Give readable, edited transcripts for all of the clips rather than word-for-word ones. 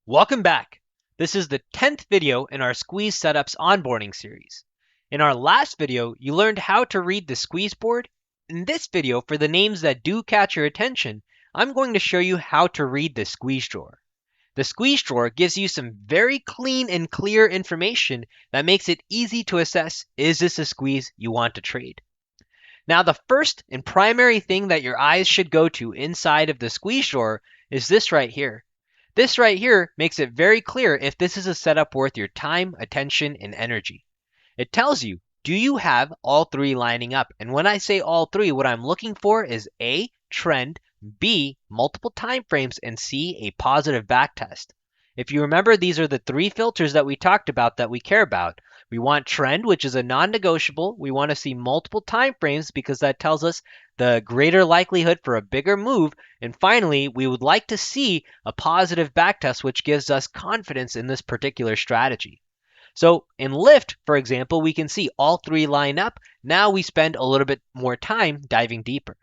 Welcome back. This is the 10th video in our Squeeze Setups onboarding series. In our last video, you learned how to read the squeeze board. In this video, for the names that do catch your attention, I'm going to show you how to read the squeeze drawer. The squeeze drawer gives you some very clean and clear information that makes it easy to assess, is this a squeeze you want to trade? Now, the first and primary thing that your eyes should go to inside of the squeeze drawer is this right here. This right here makes it very clear if this is a setup worth your time, attention, and energy. It tells you, do you have all three lining up? And when I say all three, what I'm looking for is A, trend, B, multiple time frames, and C, a positive backtest. If you remember, these are the three filters that we talked about that we care about. We want trend, which is a non-negotiable. We want to see multiple time frames because that tells us the greater likelihood for a bigger move. And finally, we would like to see a positive backtest, which gives us confidence in this particular strategy. So in lift, for example, we can see all three line up. Now we spend a little bit more time diving deeper.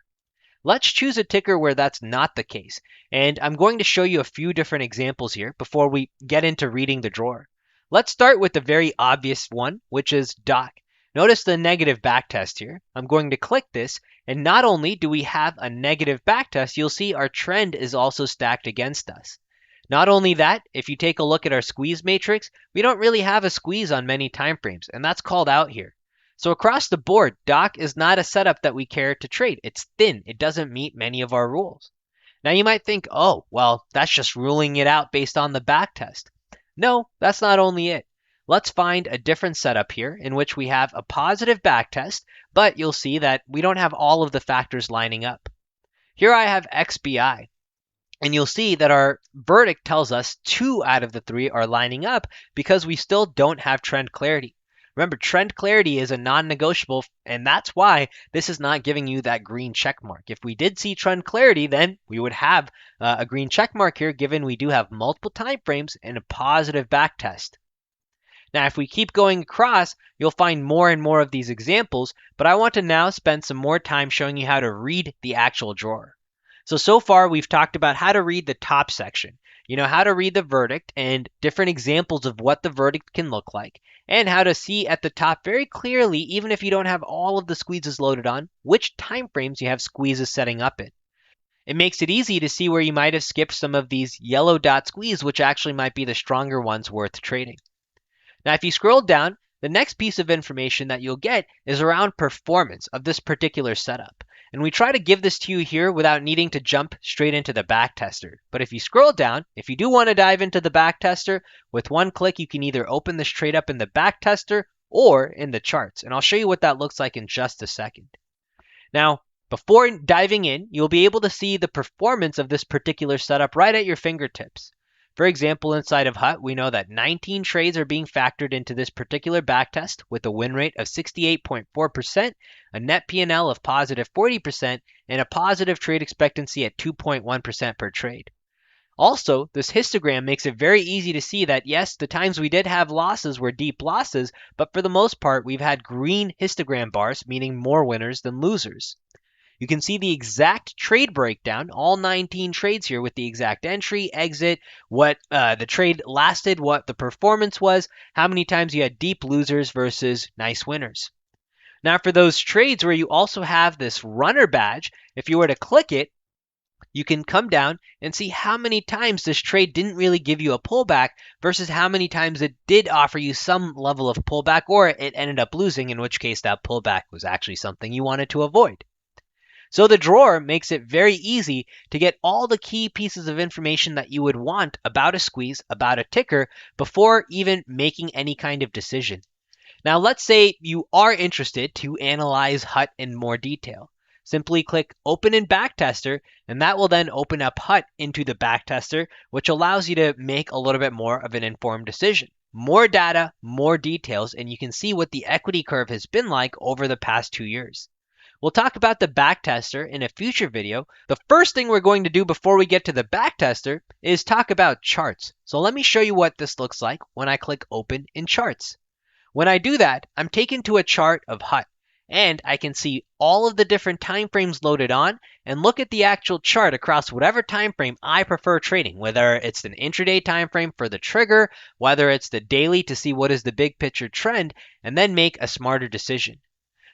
Let's choose a ticker where that's not the case. And I'm going to show you a few different examples here before we get into reading the drawer. Let's start with the very obvious one, which is DOC. Notice the negative backtest here. I'm going to click this, and not only do we have a negative backtest, you'll see our trend is also stacked against us. Not only that, if you take a look at our squeeze matrix, we don't really have a squeeze on many time frames, and that's called out here. So across the board, DOC is not a setup that we care to trade. It's thin. It doesn't meet many of our rules. Now you might think, oh, well, that's just ruling it out based on the backtest. No, that's not only it. Let's find a different setup here in which we have a positive backtest, but you'll see that we don't have all of the factors lining up. Here I have XBI, and you'll see that our verdict tells us 2 out of the 3 are lining up because we still don't have trend clarity. Remember, trend clarity is a non-negotiable, and that's why this is not giving you that green check mark. If we did see trend clarity, then we would have a green check mark here, given we do have multiple time frames and a positive backtest. Now, if we keep going across, you'll find more and more of these examples, but I want to now spend some more time showing you how to read the actual drawer. So far, we've talked about how to read the top section. You know, how to read the verdict and different examples of what the verdict can look like, and how to see at the top very clearly, even if you don't have all of the squeezes loaded on, which time frames you have squeezes setting up in. It makes it easy to see where you might have skipped some of these yellow dot squeeze, which actually might be the stronger ones worth trading. Now, if you scroll down, the next piece of information that you'll get is around performance of this particular setup. And we try to give this to you here without needing to jump straight into the backtester. But if you scroll down, if you do want to dive into the backtester, with one click you can either open this trade up in the backtester or in the charts. And I'll show you what that looks like in just a second. Now, before diving in, you'll be able to see the performance of this particular setup right at your fingertips. For example, inside of HUT, we know that 19 trades are being factored into this particular backtest with a win rate of 68.4%, a net P&L of positive 40%, and a positive trade expectancy at 2.1% per trade. Also, this histogram makes it very easy to see that, yes, the times we did have losses were deep losses, but for the most part, we've had green histogram bars, meaning more winners than losers. You can see the exact trade breakdown, all 19 trades here with the exact entry, exit, what the trade lasted, what the performance was, how many times you had deep losers versus nice winners. Now for those trades where you also have this runner badge, if you were to click it, you can come down and see how many times this trade didn't really give you a pullback versus how many times it did offer you some level of pullback, or it ended up losing, in which case that pullback was actually something you wanted to avoid. So the drawer makes it very easy to get all the key pieces of information that you would want about a squeeze, about a ticker, before even making any kind of decision. Now let's say you are interested to analyze HUT in more detail. Simply click Open in Backtester, and that will then open up HUT into the Backtester, which allows you to make a little bit more of an informed decision. More data, more details, and you can see what the equity curve has been like over the past 2 years. We'll talk about the backtester in a future video. The first thing we're going to do before we get to the backtester is talk about charts. So let me show you what this looks like when I click Open in Charts. When I do that, I'm taken to a chart of HUT. and I can see all of the different time frames loaded on and look at the actual chart across whatever time frame I prefer trading, whether it's an intraday time frame for the trigger, whether it's the daily to see what is the big picture trend, and then make a smarter decision.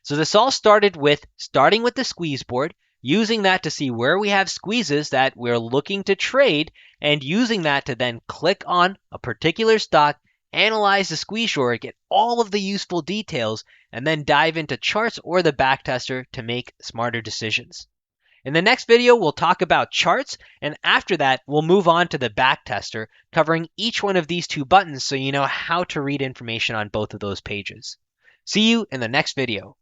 So this all started with starting with the squeeze board, using that to see where we have squeezes that we're looking to trade, and using that to then click on a particular stock, analyze the squeeze short, get all of the useful details, and then dive into charts or the backtester to make smarter decisions. In the next video, we'll talk about charts, and after that, we'll move on to the backtester, covering each one of these two buttons so you know how to read information on both of those pages. See you in the next video.